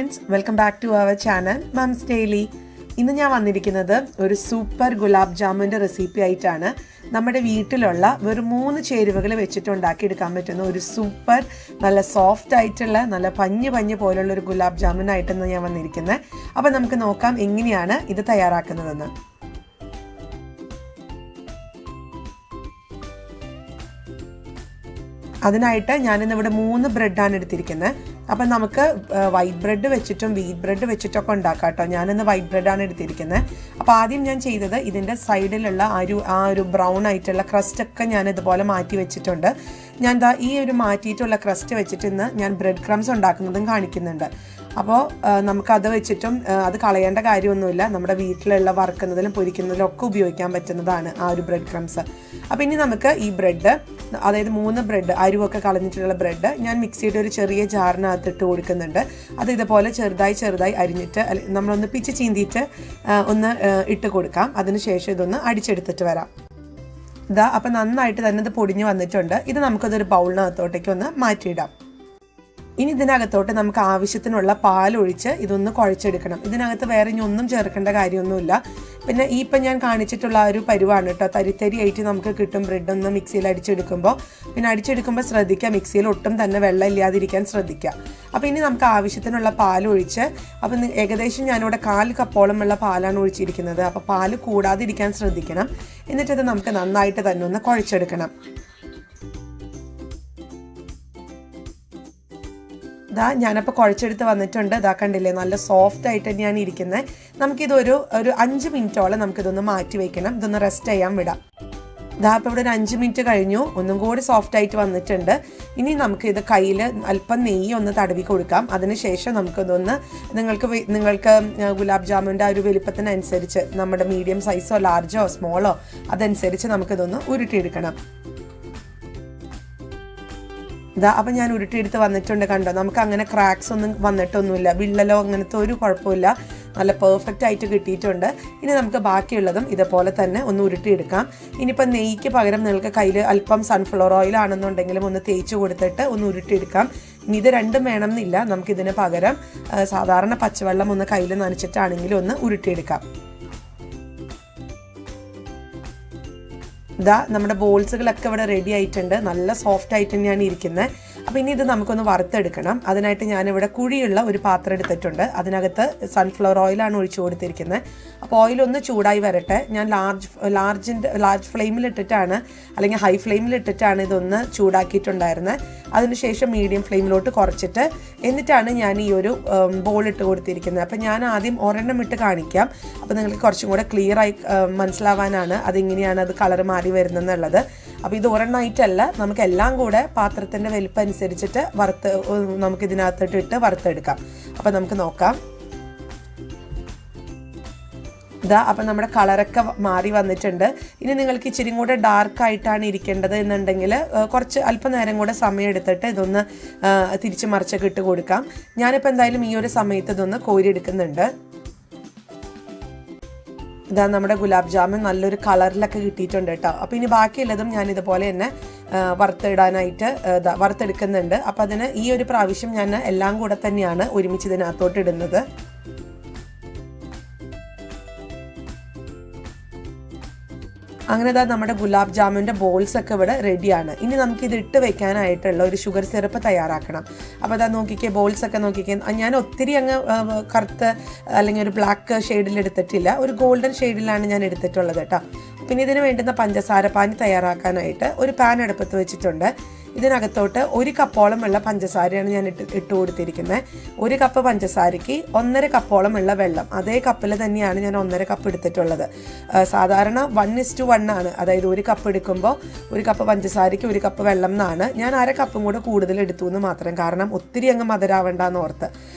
Friends, welcome back to our channel moms daily. ഇന്ന് ഞാൻ വന്നിരിക്കുന്നത് ഒരു സൂപ്പർ ഗുലാബ് ജാമുൻ്റെ റെസിപ്പി ആയിട്ടാണ്. നമ്മുടെ വീട്ടിലുള്ള വെറും 3 ചേരുവകൾ വെച്ചിട്ട് ഉണ്ടാക്കിയെടുക്കാൻ പറ്റുന്ന ഒരു സൂപ്പർ നല്ല സോഫ്റ്റ് ആയിട്ടുള്ള നല്ല പഞ്ഞ് പോലുള്ള ഒരു ഗുലാബ് ജാമുനായിട്ടാണ് ഞാൻ വന്നിരിക്കുന്നത്. അപ്പോൾ നമുക്ക് നോക്കാം എങ്ങനെയാണ് ഇത് തയ്യാറാക്കുന്നതെന്ന്. അതിനായിട്ട് ഞാനിന്നിവിടെ 3 ബ്രെഡാണ് എടുത്തിരിക്കുന്നത്. അപ്പം നമുക്ക് വൈറ്റ് ബ്രെഡ് വെച്ചിട്ടും വീറ്റ് ബ്രെഡ് വെച്ചിട്ടൊക്കെ ഉണ്ടാക്കാം കേട്ടോ. ഞാനിന്ന് വൈറ്റ് ബ്രെഡാണ് എടുത്തിരിക്കുന്നത്. അപ്പോൾ ആദ്യം ഞാൻ ചെയ്തത് ഇതിൻ്റെ സൈഡിലുള്ള ആ ഒരു ബ്രൗൺ ആയിട്ടുള്ള ക്രസ്റ്റൊക്കെ ഞാൻ ഇതുപോലെ മാറ്റി വെച്ചിട്ടുണ്ട്. ഞാൻ ഈ ഒരു മാറ്റിയിട്ടുള്ള ക്രസ്റ്റ് വെച്ചിട്ട് ഇന്ന് ഞാൻ ബ്രെഡ് ക്രംസ് ഉണ്ടാക്കുന്നതും കാണിക്കുന്നുണ്ട്. അപ്പോൾ നമുക്കത് വെച്ചിട്ടും അത് കളയേണ്ട കാര്യമൊന്നുമില്ല. നമ്മുടെ വീട്ടിലുള്ള വറുക്കുന്നതിലും പൊരിക്കുന്നതിലും ഒക്കെ ഉപയോഗിക്കാൻ പറ്റുന്നതാണ് ആ ഒരു ബ്രെഡ് ക്രംസ്. അപ്പോൾ ഇനി നമുക്ക് ഈ ബ്രെഡ്, അതായത് 3 ബ്രെഡ് അരിവൊക്കെ കളഞ്ഞിട്ടുള്ള ബ്രെഡ് ഞാൻ മിക്സിയുടെ ഒരു ചെറിയ ജാറിനകത്ത് ഇട്ട് കൊടുക്കുന്നുണ്ട്. അത് ഇതുപോലെ ചെറുതായി അരിഞ്ഞിട്ട് നമ്മളൊന്ന് പിച്ച് ചീന്തിയിട്ട് ഒന്ന് ഇട്ട് കൊടുക്കാം. അതിനുശേഷം ഇതൊന്ന് അടിച്ചെടുത്തിട്ട് വരാം. അപ്പം നന്നായിട്ട് തന്നെ ഇത് പൊടിഞ്ഞ് വന്നിട്ടുണ്ട്. ഇത് നമുക്കതൊരു ബൗളിനകത്തോട്ടേക്ക് ഒന്ന് മാറ്റിയിടാം. ഇനി ഇതിനകത്തോട്ട് നമുക്ക് ആവശ്യത്തിനുള്ള പാലൊഴിച്ച് ഇതൊന്ന് കുഴച്ചെടുക്കണം. ഇതിനകത്ത് വേറെ ഇനി ഒന്നും ചേർക്കേണ്ട കാര്യമൊന്നുമില്ല. പിന്നെ ഇപ്പം ഞാൻ കാണിച്ചിട്ടുള്ള ആ ഒരു പരുവാണ് കേട്ടോ. തരി ആയിട്ട് നമുക്ക് കിട്ടും ബ്രെഡ് ഒന്ന് മിക്സിയിൽ അടിച്ചെടുക്കുമ്പോൾ. പിന്നെ അടിച്ചെടുക്കുമ്പോൾ ശ്രദ്ധിക്കുക, മിക്സിയിൽ ഒട്ടും തന്നെ വെള്ളം ഇല്ലാതിരിക്കാൻ ശ്രദ്ധിക്കുക. അപ്പോൾ ഇനി നമുക്ക് ആവശ്യത്തിനുള്ള പാലൊഴിച്ച്, അപ്പം ഏകദേശം ഞാനിവിടെ 1/4 കപ്പോളം ഉള്ള പാലാണ് ഒഴിച്ചിരിക്കുന്നത്. അപ്പോൾ പാല് കൂടാതിരിക്കാൻ ശ്രദ്ധിക്കണം. എന്നിട്ടത് നമുക്ക് നന്നായിട്ട് തന്നെ ഒന്ന് കുഴച്ചെടുക്കണം. ഞാനപ്പോൾ കുഴച്ചെടുത്ത് വന്നിട്ടുണ്ട്. കണ്ടില്ലേ, നല്ല സോഫ്റ്റ് ആയിട്ട് തന്നെയാണ് ഇരിക്കുന്നത്. നമുക്കിതൊരു 5 മിനിറ്റോളം നമുക്കിതൊന്ന് മാറ്റി വയ്ക്കണം. ഇതൊന്ന് റെസ്റ്റ് ചെയ്യാൻ വിടാം. അപ്പോൾ ഇവിടെ ഒരു 5 മിനിറ്റ് കഴിഞ്ഞു. ഒന്നും കൂടി സോഫ്റ്റ് ആയിട്ട് വന്നിട്ടുണ്ട്. ഇനി നമുക്കിത് കയ്യിൽ അല്പം നെയ്യ് ഒന്ന് തടവി കൊടുക്കാം. അതിനുശേഷം നമുക്കിതൊന്ന് നിങ്ങൾക്ക് ഗുലാബ് ജാമുൻ്റെ ആ ഒരു വലിപ്പത്തിനനുസരിച്ച് നമ്മുടെ മീഡിയം സൈസോ ലാർജോ സ്മോളോ അതനുസരിച്ച് നമുക്കിതൊന്ന് ഉരുട്ടിയെടുക്കണം. അപ്പം ഞാൻ ഉരുട്ടിയെടുത്ത് വന്നിട്ടുണ്ട്. കണ്ടോ, നമുക്ക് അങ്ങനെ ക്രാക്സ് ഒന്നും വന്നിട്ടൊന്നുമില്ല, വിള്ളലോ അങ്ങനത്തെ ഒരു കുഴപ്പമില്ല. നല്ല പെർഫെക്റ്റ് ആയിട്ട് കിട്ടിയിട്ടുണ്ട്. ഇനി നമുക്ക് ബാക്കിയുള്ളതും ഇതുപോലെ തന്നെ ഒന്ന് ഉരുട്ടിയെടുക്കാം. ഇനിയിപ്പോൾ നെയ്യ്ക്ക് പകരം നിങ്ങൾക്ക് കയ്യിൽ അല്പം സൺഫ്ലവർ ഓയിൽ ആണെന്നുണ്ടെങ്കിലും ഒന്ന് തേച്ച് കൊടുത്തിട്ട് ഒന്ന് ഉരുട്ടിയെടുക്കാം. ഇനി ഇത് രണ്ടും വേണമെന്നില്ല. നമുക്കിതിന് പകരം സാധാരണ പച്ചവെള്ളം ഒന്ന് കയ്യിൽ നനച്ചിട്ടാണെങ്കിലും ഒന്ന് ഉരുട്ടിയെടുക്കാം. നമ്മുടെ ബോൾസുകളൊക്കെ ഇവിടെ റെഡി ആയിട്ടുണ്ട്. നല്ല സോഫ്റ്റ് ആയിട്ട് തന്നെയാണ് ഇരിക്കുന്നത്. അപ്പോൾ ഇനി ഇത് നമുക്കൊന്ന് വറുത്തെടുക്കണം. അതിനായിട്ട് ഞാനിവിടെ കുഴിയുള്ള ഒരു പാത്രം എടുത്തിട്ടുണ്ട്. അതിനകത്ത് സൺഫ്ലവർ ഓയിലാണ് ഒഴിച്ചു കൊടുത്തിരിക്കുന്നത്. അപ്പോൾ ഓയിലൊന്ന് ചൂടായി വരട്ടെ. ഞാൻ ലാർജ് ഫ്ലെയിമിലിട്ടിട്ടാണ്, അല്ലെങ്കിൽ ഹൈ ഫ്ലെയിമിലിട്ടിട്ടാണ് ഇതൊന്ന് ചൂടാക്കിയിട്ടുണ്ടായിരുന്നത്. അതിനുശേഷം മീഡിയം ഫ്ലെയിമിലോട്ട് കുറച്ചിട്ട് എന്നിട്ടാണ് ഞാൻ ഈ ഒരു ബോൾ ഇട്ട് കൊടുത്തിരിക്കുന്നത്. അപ്പോൾ ഞാൻ ആദ്യം ഒരെണ്ണം ഇട്ട് കാണിക്കാം. അപ്പോൾ നിങ്ങൾക്ക് കുറച്ചും കൂടെ ക്ലിയറായി മനസ്സിലാവാനാണ് അതിങ്ങനെയാണ് അത് കളർ മാറി വരുന്നതെന്നുള്ളത്. അപ്പോൾ ഇത് ഒരെണ്ണമായിട്ടല്ല, നമുക്കെല്ലാം കൂടെ പാത്രത്തിൻ്റെ വലിപ്പം അനുസരിച്ചിട്ട് നമുക്കിതിനകത്തിട്ട് വറുത്തെടുക്കാം. അപ്പോൾ നമുക്ക് നോക്കാം. അപ്പം നമ്മുടെ കളറൊക്കെ മാറി വന്നിട്ടുണ്ട്. ഇനി നിങ്ങൾക്ക് ഇച്ചിരി കൂടെ ഡാർക്കായിട്ടാണ് ഇരിക്കേണ്ടത് എന്നുണ്ടെങ്കിൽ കുറച്ച് അല്പനേരം കൂടെ സമയം എടുത്തിട്ട് ഇതൊന്ന് തിരിച്ച് മറിച്ചൊക്കെ ഇട്ട് കൊടുക്കാം. ഞാനിപ്പോൾ എന്തായാലും ഈ ഒരു സമയത്ത് ഇതൊന്ന് കോരിയെടുക്കുന്നുണ്ട്. നമ്മുടെ ഗുലാബ് ജാമുൻ നല്ലൊരു കളറിലൊക്കെ കിട്ടിയിട്ടുണ്ട് കേട്ടോ. അപ്പോൾ ഇനി ബാക്കിയുള്ളതും ഞാൻ ഇതുപോലെ തന്നെ വറുത്തെടുക്കുന്നുണ്ട്. അപ്പോൾ അതിന് ഈ ഒരു പ്രാവശ്യം ഞാൻ എല്ലാം കൂടെ തന്നെയാണ് ഒരുമിച്ച് ഇതിനകത്തോട്ട് ഇടുന്നത്. അങ്ങനെ നമ്മുടെ ഗുലാബ് ജാമുൻ്റെ ബോൾസ് ഒക്കെ ഇവിടെ റെഡിയാണ്. ഇനി നമുക്കിത് ഇട്ട് വെക്കാനായിട്ടുള്ള ഒരു ഷുഗർ സിറപ്പ് തയ്യാറാക്കണം. അപ്പോൾ നോക്കിക്കേ, ബോൾസൊക്കെ നോക്കിക്കേ. ഞാൻ ഒത്തിരി അങ്ങ് കറുത്ത് അല്ലെങ്കിൽ ഒരു ബ്ലാക്ക് ഷെയ്ഡിൽ എടുത്തിട്ടില്ല, ഒരു ഗോൾഡൻ ഷെയ്ഡിലാണ് ഞാൻ എടുത്തിട്ടുള്ളത് കേട്ടോ. പിന്നെ ഇതിന് വേണ്ടുന്ന പഞ്ചസാര പാനി തയ്യാറാക്കാനായിട്ട് ഒരു പാൻ അടുപ്പത്ത് വെച്ചിട്ടുണ്ട്. ഇതിനകത്തോട്ട് 1 കപ്പോളം ഉള്ള പഞ്ചസാരയാണ് ഞാൻ ഇട്ട് കൊടുത്തിരിക്കുന്നത്. 1 കപ്പ് പഞ്ചസാരയ്ക്ക് 1.5 കപ്പോളം ഉള്ള വെള്ളം, അതേ കപ്പിൽ തന്നെയാണ് ഞാൻ 1.5 കപ്പ് എടുത്തിട്ടുള്ളത്. സാധാരണ 1:1 ആണ്. അതായത് 1 കപ്പ് എടുക്കുമ്പോൾ 1 കപ്പ് പഞ്ചസാരയ്ക്ക് 1 കപ്പ് വെള്ളം എന്നാണ്. ഞാൻ 1/2 കപ്പും കൂടെ കൂടുതൽ എടുത്തു എന്ന് മാത്രം, കാരണം ഒത്തിരി അങ്ങ് മധുരാവണ്ടെന്ന് ഓർത്ത്.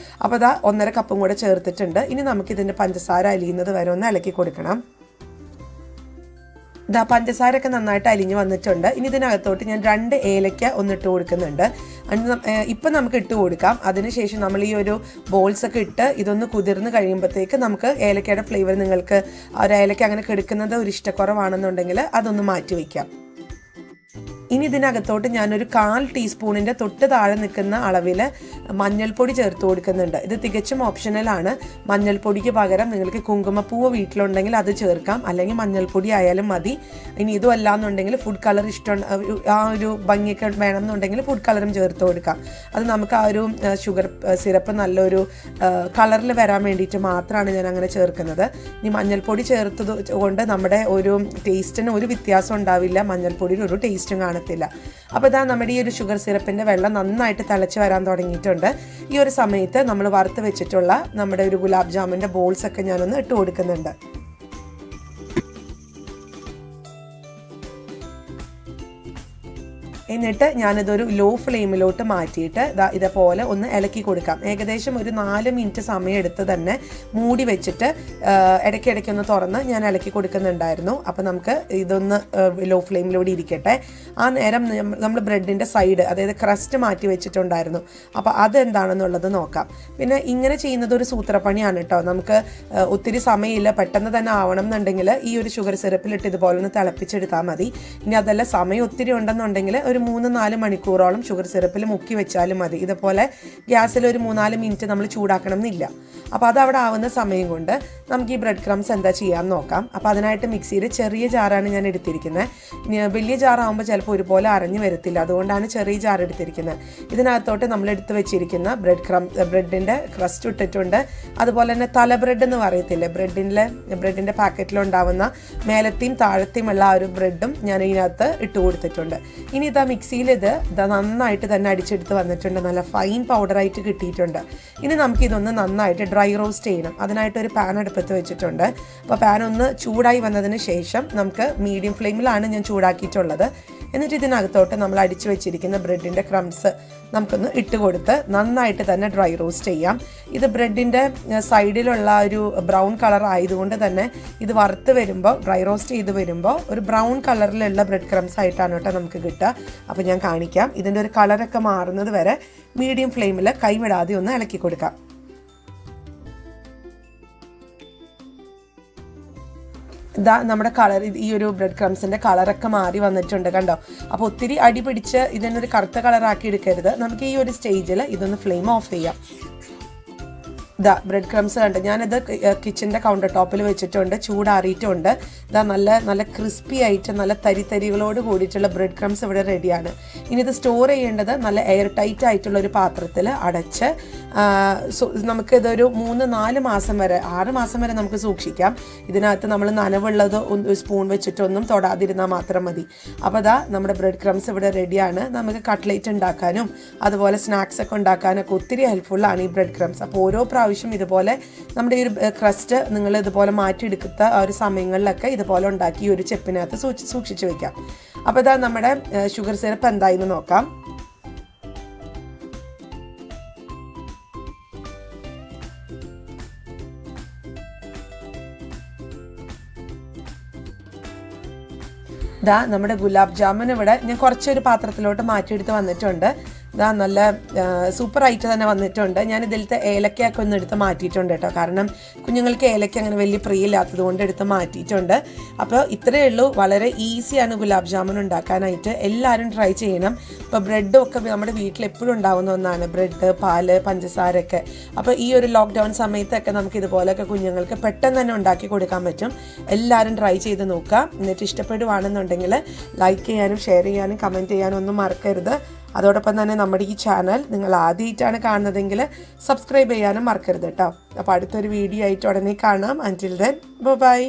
അപ്പോൾ 1.5 കപ്പും കൂടെ ചേർത്തിട്ടുണ്ട്. ഇനി നമുക്കിതിൻ്റെ പഞ്ചസാര അലിയുന്നത് വരെ ഒന്ന് ഇളക്കി കൊടുക്കണം. പഞ്ചസാരയൊക്കെ നന്നായിട്ട് അലിഞ്ഞ് വന്നിട്ടുണ്ട്. ഇനി ഇതിനകത്തോട്ട് ഞാൻ 2 ഏലക്ക ഒന്നിട്ട് കൊടുക്കുന്നുണ്ട്. ഇപ്പം നമുക്ക് ഇട്ട് കൊടുക്കാം. അതിനുശേഷം നമ്മൾ ഈ ഒരു ബോൾസൊക്കെ ഇട്ട് ഇതൊന്ന് കുതിർന്ന് കഴിയുമ്പോഴത്തേക്ക് നമുക്ക് ഏലക്കയുടെ ഫ്ലേവർ, നിങ്ങൾക്ക് ഒരു ഏലക്ക അങ്ങനെ കെടുക്കുന്നത് ഒരു ഇഷ്ടക്കുറവാണെന്നുണ്ടെങ്കിൽ അതൊന്ന് മാറ്റി വയ്ക്കാം. ഇനി ഇതിനകത്തോട്ട് ഞാനൊരു 1/4 ടീസ്പൂണിൻ്റെ തൊട്ട് താഴെ നിൽക്കുന്ന അളവിൽ മഞ്ഞൾപ്പൊടി ചേർത്ത് കൊടുക്കുന്നുണ്ട്. ഇത് തികച്ചും ഓപ്ഷണലാണ്. മഞ്ഞൾപ്പൊടിക്ക് പകരം നിങ്ങൾക്ക് കുങ്കുമപ്പൂവ് വീട്ടിലുണ്ടെങ്കിൽ അത് ചേർക്കാം, അല്ലെങ്കിൽ മഞ്ഞൾപ്പൊടി ആയാലും മതി. ഇനി ഇതും അല്ലാന്നുണ്ടെങ്കിൽ ഫുഡ് കളർ ഇഷ്ടം, ആ ഒരു ഭംഗിയൊക്കെ വേണമെന്നുണ്ടെങ്കിൽ ഫുഡ് കളറും ചേർത്ത് കൊടുക്കാം. അത് നമുക്ക് ആ ഒരു ഷുഗർ സിറപ്പ് നല്ലൊരു കളറിൽ വരാൻ വേണ്ടിയിട്ട് മാത്രമാണ് ഞാൻ അങ്ങനെ ചേർക്കുന്നത്. ഇനി മഞ്ഞൾപ്പൊടി ചേർത്തത് കൊണ്ട് നമ്മുടെ ഒരു ടേസ്റ്റിന് ഒരു വ്യത്യാസം ഉണ്ടാവില്ല, മഞ്ഞൾപ്പൊടിയുടെ ഒരു ടേസ്റ്റും കാണത്തില്ല. അപ്പോൾ ഇതാ നമ്മുടെ ഈ ഒരു ഷുഗർ സിറപ്പിൻ്റെ വെള്ളം നന്നായിട്ട് തിളച്ച് വരാൻ തുടങ്ങിയിട്ടുണ്ട്. ഈ ഒരു സമയത്ത് നമ്മൾ വറുത്ത് വെച്ചിട്ടുള്ള നമ്മുടെ ഒരു ഗുലാബ് ജാമുൻ്റെ ബോൾസൊക്കെ ഞാനൊന്ന് ഇട്ട് കൊടുക്കുന്നുണ്ട്. എന്നിട്ട് ഞാനിതൊരു ലോ ഫ്ലെയിമിലോട്ട് മാറ്റിയിട്ട് ഇതേപോലെ ഒന്ന് ഇളക്കി കൊടുക്കാം. ഏകദേശം ഒരു 4 മിനിറ്റ് സമയം എടുത്ത് തന്നെ മൂടി വെച്ചിട്ട് ഇടയ്ക്കിടയ്ക്കൊന്ന് തുറന്ന് ഞാൻ ഇളക്കി കൊടുക്കുന്നുണ്ടായിരുന്നു. അപ്പോൾ നമുക്ക് ഇതൊന്ന് ലോ ഫ്ലെയിമിലൂടെ ഇരിക്കട്ടെ. ആ നേരം നമ്മൾ ബ്രെഡിൻ്റെ സൈഡ്, അതായത് ക്രസ്റ്റ് മാറ്റി വെച്ചിട്ടുണ്ടായിരുന്നു. അപ്പോൾ അതെന്താണെന്നുള്ളത് നോക്കാം. പിന്നെ ഇങ്ങനെ ചെയ്യുന്നത് ഒരു സൂത്രപ്പണിയാണ് കേട്ടോ. നമുക്ക് ഒത്തിരി സമയമില്ല, പെട്ടെന്ന് തന്നെ ആവണം എന്നുണ്ടെങ്കിൽ ഈ ഒരു ഷുഗർ സിറപ്പിലിട്ട് ഇതുപോലെ ഒന്ന് തിളപ്പിച്ചെടുത്താൽ മതി. ഇനി അതല്ല സമയം ഒത്തിരി ഉണ്ടെന്നുണ്ടെങ്കിൽ ഒരു 3-4 മണിക്കൂറോളം ഷുഗർ സിറപ്പിൽ മുക്കി വെച്ചാലും മതി. ഇതുപോലെ ഗ്യാസിൽ ഒരു 3-4 മിനിറ്റ് നമ്മൾ ചൂടാക്കണം എന്നില്ല. അപ്പോൾ അതവിടെ ആവുന്ന സമയം കൊണ്ട് നമുക്ക് ഈ ബ്രെഡ് ക്രംസ് എന്താ ചെയ്യാമെന്ന് നോക്കാം. അപ്പോൾ അതിനായിട്ട് മിക്സിയിൽ ചെറിയ ജാറാണ് ഞാൻ എടുത്തിരിക്കുന്നത്. വലിയ ജാറാകുമ്പോൾ ചിലപ്പോൾ ഒരുപോലെ അരഞ്ഞു വരത്തില്ല, അതുകൊണ്ടാണ് ചെറിയ ജാർ എടുത്തിരിക്കുന്നത്. ഇതിനകത്തോട്ട് നമ്മൾ എടുത്ത് വെച്ചിരിക്കുന്ന ബ്രെഡിൻ്റെ ക്രസ്റ്റ് ഇട്ടിട്ടുണ്ട്. അതുപോലെ തന്നെ തല ബ്രെഡ് എന്ന് പറയത്തില്ലേ, ബ്രെഡിൻ്റെ പാക്കറ്റിലുണ്ടാവുന്ന മേലത്തെയും താഴത്തെയുമുള്ള ആ ഒരു ബ്രെഡും ഞാൻ ഇതിനകത്ത് ഇട്ട് കൊടുത്തിട്ടുണ്ട്. ഇനി ഇതാ മിക്സിയിൽ ഇത് നന്നായിട്ട് തന്നെ അടിച്ചെടുത്ത് വന്നിട്ടുണ്ട്, നല്ല ഫൈൻ പൗഡറായിട്ട് കിട്ടിയിട്ടുണ്ട്. ഇനി നമുക്കിതൊന്ന് നന്നായിട്ട് ഡ്രൈ റോസ്റ്റ് ചെയ്യണം. അതിനായിട്ടൊരു പാൻ അടുപ്പത്ത് വെച്ചിട്ടുണ്ട്. അപ്പോൾ പാൻ ഒന്ന് ചൂടായി വന്നതിന് ശേഷം നമുക്ക് മീഡിയം ഫ്ലെയിമിലാണ് ഞാൻ ചൂടാക്കിയിട്ടുള്ളത്. എന്നിട്ട് ഇതിനകത്തോട്ട് നമ്മൾ അടിച്ചു വെച്ചിരിക്കുന്ന ബ്രെഡിൻ്റെ ക്രംസ് നമുക്കൊന്ന് ഇട്ട് കൊടുത്ത് നന്നായിട്ട് തന്നെ ഡ്രൈ റോസ്റ്റ് ചെയ്യാം. ഇത് ബ്രെഡിൻ്റെ സൈഡിലുള്ള ഒരു ബ്രൗൺ കളർ ആയതുകൊണ്ട് തന്നെ ഇത് വറുത്ത് വരുമ്പോൾ, ഡ്രൈ റോസ്റ്റ് ചെയ്ത് വരുമ്പോൾ ഒരു ബ്രൗൺ കളറിലുള്ള ബ്രെഡ് ക്രംസ് ആയിട്ടാണ് കേട്ടോ നമുക്ക് കിട്ടുക. അപ്പോൾ ഞാൻ കാണിക്കാം. ഇതിൻ്റെ ഒരു കളറൊക്കെ മാറുന്നത് വരെ മീഡിയം ഫ്ലെയിമിൽ കൈവിടാതെ ഒന്ന് ഇളക്കി കൊടുക്കാം. ഇതാ നമ്മുടെ കളർ, ഈ ഒരു ബ്രെഡ് ക്രംസിൻ്റെ കളറൊക്കെ മാറി വന്നിട്ടുണ്ട് കണ്ടോ. അപ്പോൾ ഒത്തിരി അടി പിടിച്ച് ഇതിനൊരു കറുത്ത കളറാക്കി എടുക്കരുത്. നമുക്ക് ഈ ഒരു സ്റ്റേജിൽ ഇതൊന്ന് ഫ്ലെയിം ഓഫ് ചെയ്യാം. ഇതാ ബ്രെഡ് ക്രംസ് കണ്ട് ഞാനിത് കിച്ചൻ്റെ കൗണ്ടർ ടോപ്പിൽ വെച്ചിട്ടുണ്ട്, ചൂടാറിയിട്ടുണ്ട്. ഇതാ നല്ല ക്രിസ്പി ആയിട്ട് നല്ല തരിതരികളോട് കൂടിയിട്ടുള്ള ബ്രെഡ് ക്രംസ് ഇവിടെ റെഡിയാണ്. ഇനി ഇത് സ്റ്റോർ ചെയ്യേണ്ടത് നല്ല എയർ ടൈറ്റ് ആയിട്ടുള്ള ഒരു പാത്രത്തിൽ അടച്ച് നമുക്കിതൊരു 3-4 മാസം വരെ, 6 മാസം വരെ നമുക്ക് സൂക്ഷിക്കാം. ഇതിനകത്ത് നമ്മൾ നനവുള്ളത് ഒരു സ്പൂൺ വെച്ചിട്ടൊന്നും തൊടാതിരുന്നാൽ മാത്രം മതി. അപ്പോൾ അതാ നമ്മുടെ ബ്രെഡ് ക്രംസ് ഇവിടെ റെഡിയാണ്. നമുക്ക് കട്ട്ലേറ്റ് ഉണ്ടാക്കാനും അതുപോലെ സ്നാക്സ് ഒക്കെ ഉണ്ടാക്കാനൊക്കെ ഒത്തിരി ഹെൽപ്ഫുള്ളാണ് ഈ ബ്രെഡ് ക്രംസ്. അപ്പോൾ ഓരോ പ്രാവശ്യം ഇതുപോലെ നമ്മുടെ ഈ ഒരു ക്രസ്റ്റ് നിങ്ങൾ ഇതുപോലെ മാറ്റിയെടുക്കുന്ന ആ ഒരു സമയങ്ങളിലൊക്കെ ഇതുപോലെ ഉണ്ടാക്കി ഈ ഒരു ചെപ്പിനകത്ത് സൂക്ഷിച്ച് വെക്കാം. അപ്പോൾ ഇതാ നമ്മുടെ ഷുഗർ സിറപ്പ് എന്തായെന്ന് നോക്കാം. ഇതാ നമ്മുടെ ഗുലാബ് ജാമുൻ ഇവിടെ ഞാൻ കുറച്ചൊരു പാത്രത്തിലോട്ട് മാറ്റിയെടുത്ത് വന്നിട്ടുണ്ട്. ഇതാ നല്ല സൂപ്പറായിട്ട് തന്നെ വന്നിട്ടുണ്ട്. ഞാൻ ഇതിലത്തെ ഏലക്കയൊക്കെ ഒന്ന് എടുത്ത് മാറ്റിയിട്ടുണ്ട് കേട്ടോ, കാരണം കുഞ്ഞുങ്ങൾക്ക് ഏലക്ക അങ്ങനെ വലിയ പ്രിയമില്ലാത്തത് കൊണ്ട് എടുത്ത് മാറ്റിയിട്ടുണ്ട്. അപ്പോൾ ഇത്രയേ ഉള്ളൂ, വളരെ ഈസിയാണ് ഗുലാബ് ജാമുൻ ഉണ്ടാക്കാനായിട്ട്. എല്ലാവരും ട്രൈ ചെയ്യണം. ഇപ്പോൾ ബ്രെഡും ഒക്കെ നമ്മുടെ വീട്ടിൽ എപ്പോഴും ഉണ്ടാകുന്ന ഒന്നാണ്, ബ്രെഡ്, പാല്, പഞ്ചസാരയൊക്കെ. അപ്പോൾ ഈ ഒരു ലോക്ക്ഡൗൺ സമയത്തൊക്കെ നമുക്ക് ഇതുപോലെയൊക്കെ കുഞ്ഞുങ്ങൾക്ക് പെട്ടെന്ന് തന്നെ ഉണ്ടാക്കി കൊടുക്കാൻ പറ്റും. എല്ലാവരും ട്രൈ ചെയ്ത് നോക്കുക. എന്നിട്ട് ഇഷ്ടപ്പെടുവാണെന്നുണ്ടെങ്കിൽ ലൈക്ക് ചെയ്യാനും ഷെയർ ചെയ്യാനും കമൻറ്റ് ചെയ്യാനും ഒന്നും മറക്കരുത്. അതോടൊപ്പം തന്നെ നമ്മുടെ ഈ ചാനൽ നിങ്ങൾ ആദ്യമായിട്ടാണ് കാണുന്നതെങ്കിൽ സബ്സ്ക്രൈബ് ചെയ്യാനും മറക്കരുത് കേട്ടോ. അപ്പോൾ അടുത്തൊരു വീഡിയോ ആയിട്ട് ഉടനെ കാണാം. അൻറ്റിൽ ദെൻ ബൈ.